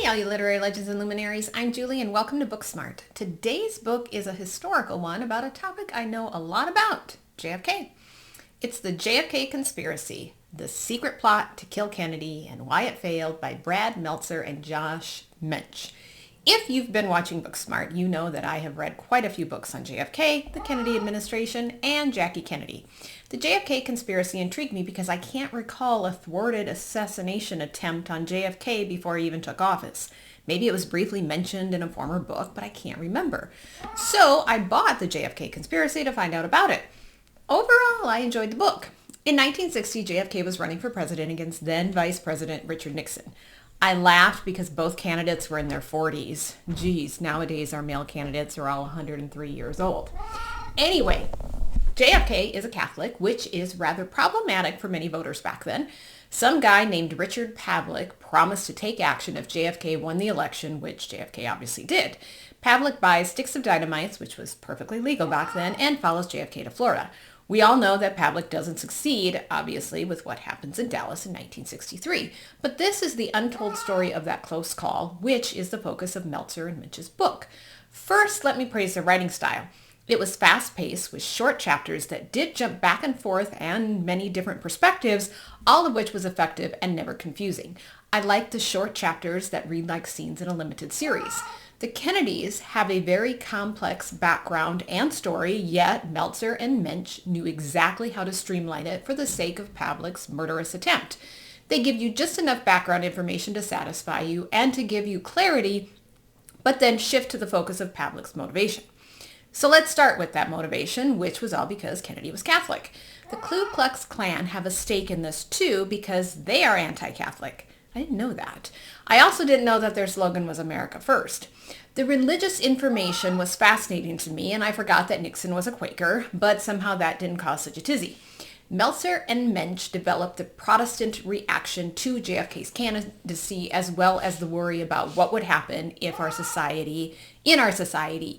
all you literary legends and luminaries. I'm Julie and welcome to Booksmart. Today's book is a historical one about a topic I know a lot about, JFK. It's the JFK Conspiracy, the secret plot to kill Kennedy and why it failed by Brad Meltzer and Josh Mensch. If you've been watching Booksmart, you know that I have read quite a few books on JFK, the Kennedy administration, and Jackie Kennedy. The JFK conspiracy intrigued me because I can't recall a thwarted assassination attempt on JFK before he even took office. Maybe it was briefly mentioned in a former book, but I can't remember. So I bought the JFK conspiracy to find out about it. Overall, I enjoyed the book. In 1960, JFK was running for president against then Vice President Richard Nixon. I laughed because both candidates were in their 40s. Geez, nowadays our male candidates are all 103 years old. Anyway, JFK is a Catholic, which is rather problematic for many voters back then. Some guy named Richard Pavlick promised to take action if JFK won the election, which JFK obviously did. Pavlick buys sticks of dynamite, which was perfectly legal back then, and follows JFK to Florida. We all know that Pavlick doesn't succeed, obviously, with what happens in Dallas in 1963. But this is the untold story of that close call, which is the focus of Meltzer and Mensch's book. First, let me praise their writing style. It was fast-paced with short chapters that did jump back and forth and many different perspectives, all of which was effective and never confusing. I like the short chapters that read like scenes in a limited series. The Kennedys have a very complex background and story, yet Meltzer and Mensch knew exactly how to streamline it for the sake of Pavlick's murderous attempt. They give you just enough background information to satisfy you and to give you clarity, but then shift to the focus of Pavlick's motivation. So let's start with that motivation, which was all because Kennedy was Catholic. The Ku Klux Klan have a stake in this too because they are anti-Catholic. I didn't know that. I also didn't know that their slogan was America First. The religious information was fascinating to me, and I forgot that Nixon was a Quaker, but somehow that didn't cause such a tizzy. Meltzer and Mensch developed the Protestant reaction to JFK's candidacy, as well as the worry about what would happen in our society,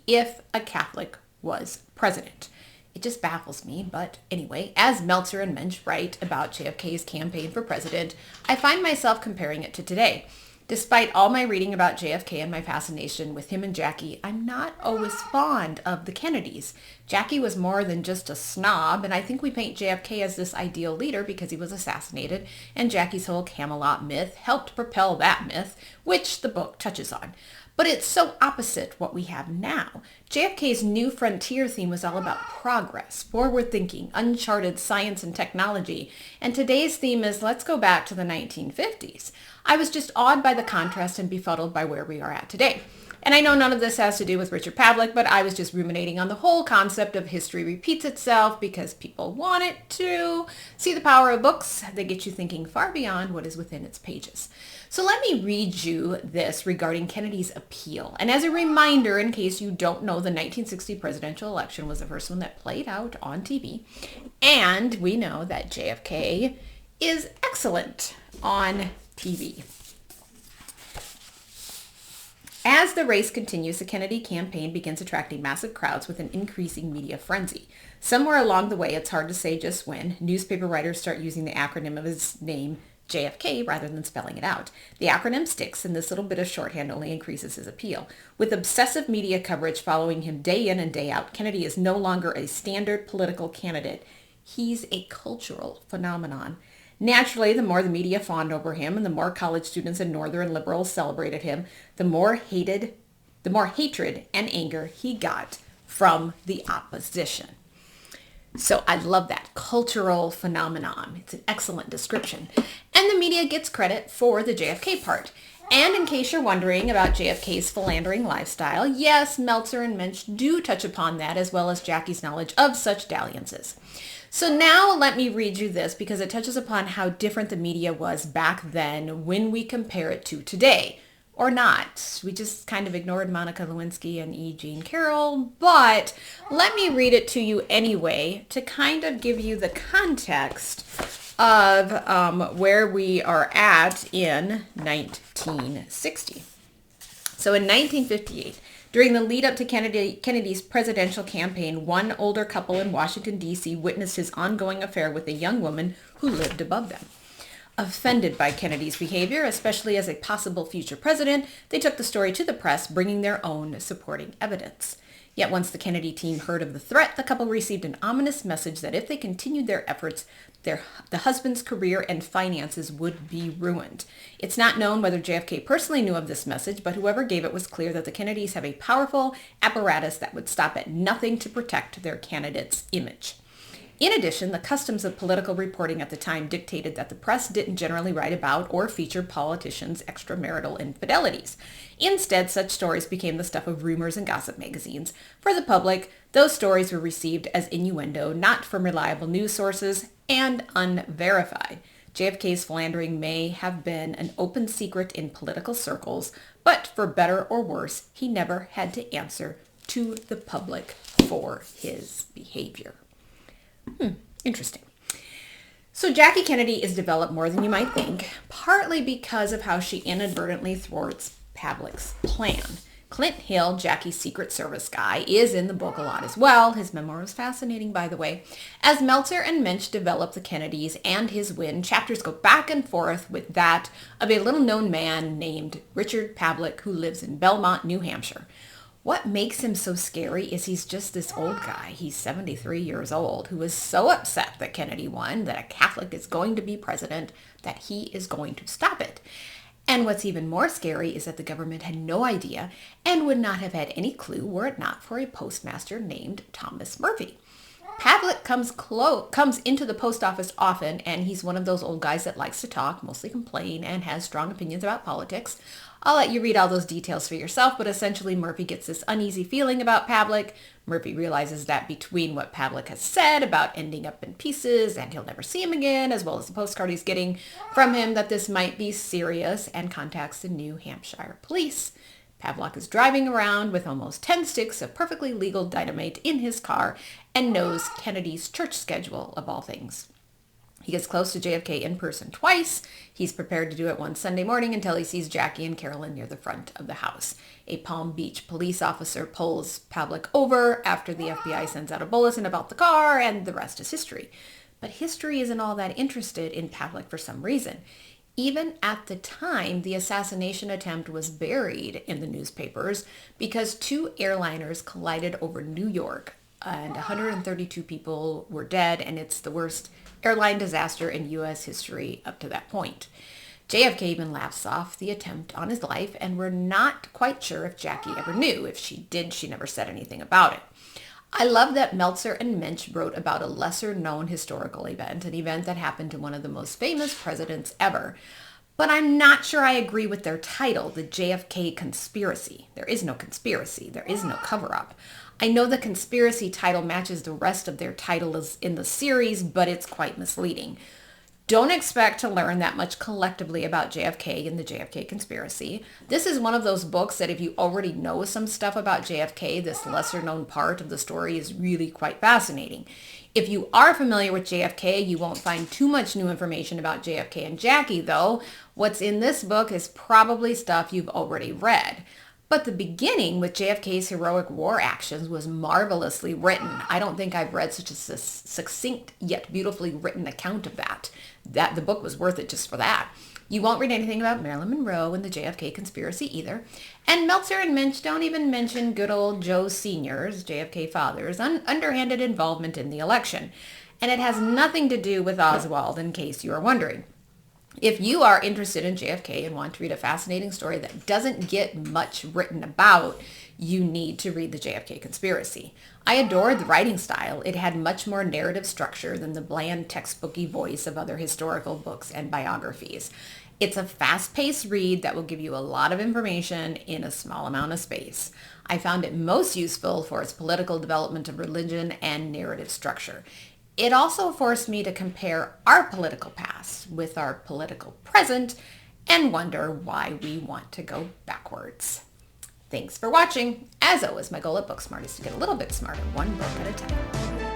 if a Catholic was president. It just baffles me, but anyway, as Meltzer and Mensch write about JFK's campaign for president, I find myself comparing it to today. Despite all my reading about JFK and my fascination with him and Jackie, I'm not always fond of the Kennedys. Jackie was more than just a snob, and I think we paint JFK as this ideal leader because he was assassinated, and Jackie's whole Camelot myth helped propel that myth, which the book touches on. But it's so opposite what we have now. JFK's New Frontier theme was all about progress, forward thinking, uncharted science and technology, and today's theme is let's go back to the 1950s. I was just awed by the contrast and befuddled by where we are at today. And I know none of this has to do with Richard Pavlick, but I was just ruminating on the whole concept of history repeats itself because people want it to. See the power of books? They get you thinking far beyond what is within its pages. So let me read you this regarding Kennedy's appeal. And as a reminder, in case you don't know, the 1960 presidential election was the first one that played out on TV. And we know that JFK is excellent on TV. As the race continues, the Kennedy campaign begins attracting massive crowds with an increasing media frenzy. Somewhere along the way, it's hard to say just when, newspaper writers start using the acronym of his name, JFK, rather than spelling it out. The acronym sticks, and this little bit of shorthand only increases his appeal. With obsessive media coverage following him day in and day out, Kennedy is no longer a standard political candidate. He's a cultural phenomenon. Naturally, the more the media fawned over him and the more college students and northern liberals celebrated him, the more hatred and anger he got from the opposition. So I love that cultural phenomenon. It's an excellent description. And the media gets credit for the JFK part. And in case you're wondering about JFK's philandering lifestyle, yes, Meltzer and Mensch do touch upon that as well as Jackie's knowledge of such dalliances. So now let me read you this because it touches upon how different the media was back then when we compare it to today. Or not. We just kind of ignored Monica Lewinsky and E. Jean Carroll, but let me read it to you anyway to kind of give you the context of where we are at in 1960. So in 1958, during the lead up to Kennedy's presidential campaign, one older couple in Washington, D.C. witnessed his ongoing affair with a young woman who lived above them. Offended by Kennedy's behavior, especially as a possible future president, they took the story to the press, bringing their own supporting evidence. Yet once the Kennedy team heard of the threat, the couple received an ominous message that if they continued their efforts, the husband's career and finances would be ruined. It's not known whether JFK personally knew of this message, but whoever gave it was clear that the Kennedys have a powerful apparatus that would stop at nothing to protect their candidate's image. In addition, the customs of political reporting at the time dictated that the press didn't generally write about or feature politicians' extramarital infidelities. Instead, such stories became the stuff of rumors and gossip magazines. For the public, those stories were received as innuendo, not from reliable news sources, and unverified. JFK's philandering may have been an open secret in political circles, but for better or worse, he never had to answer to the public for his behavior. Interesting. So Jackie Kennedy is developed more than you might think, partly because of how she inadvertently thwarts Pavlick's plan. Clint Hill, Jackie's Secret Service guy, is in the book a lot as well. His memoir is fascinating, by the way. As Meltzer and Mensch develop the Kennedys and his win, chapters go back and forth with that of a little-known man named Richard Pavlick who lives in Belmont, New Hampshire. What makes him so scary is he's just this old guy. He's 73 years old, who is so upset that Kennedy won, that a Catholic is going to be president, that he is going to stop it. And what's even more scary is that the government had no idea and would not have had any clue were it not for a postmaster named Thomas Murphy. Pavlick comes into the post office often, and he's one of those old guys that likes to talk, mostly complain, and has strong opinions about politics. I'll let you read all those details for yourself, but essentially Murphy gets this uneasy feeling about Pavlick. Murphy realizes that between what Pavlick has said about ending up in pieces and he'll never see him again, as well as the postcard he's getting from him, that this might be serious, and contacts the New Hampshire police. Pavlick is driving around with almost 10 sticks of perfectly legal dynamite in his car and knows Kennedy's church schedule, of all things. He gets close to JFK in person twice. He's prepared to do it one Sunday morning until he sees Jackie and Carolyn near the front of the house. A Palm Beach police officer pulls Pavlick over after the FBI sends out a bulletin about the car, and the rest is history. But history isn't all that interested in Pavlick for some reason. Even at the time, the assassination attempt was buried in the newspapers because two airliners collided over New York, and 132 people were dead, and it's the worst airline disaster in U.S. history up to that point. JFK even laughs off the attempt on his life, and we're not quite sure if Jackie ever knew. If she did, she never said anything about it. I love that Meltzer and Mensch wrote about a lesser-known historical event, an event that happened to one of the most famous presidents ever. But I'm not sure I agree with their title, the JFK Conspiracy. There is no conspiracy. There is no cover-up. I know the conspiracy title matches the rest of their titles in the series, but it's quite misleading. Don't expect to learn that much collectively about JFK in the JFK Conspiracy. This is one of those books that if you already know some stuff about JFK, this lesser-known part of the story is really quite fascinating. If you are familiar with JFK, you won't find too much new information about JFK and Jackie, though. What's in this book is probably stuff you've already read. But the beginning with JFK's heroic war actions was marvelously written. I don't think I've read such a succinct yet beautifully written account of that. The book was worth it just for that. You won't read anything about Marilyn Monroe in the JFK Conspiracy either. And Meltzer and Mensch don't even mention good old Joe Sr.'s, JFK father's, underhanded involvement in the election. And it has nothing to do with Oswald, in case you are wondering. If you are interested in JFK and want to read a fascinating story that doesn't get much written about, you need to read the JFK Conspiracy. I adored the writing style. It had much more narrative structure than the bland textbooky voice of other historical books and biographies. It's a fast-paced read that will give you a lot of information in a small amount of space. I found it most useful for its political development of religion and narrative structure. It also forced me to compare our political past with our political present and wonder why we want to go backwards. Thanks for watching. As always, my goal at Booksmart is to get a little bit smarter, one book at a time.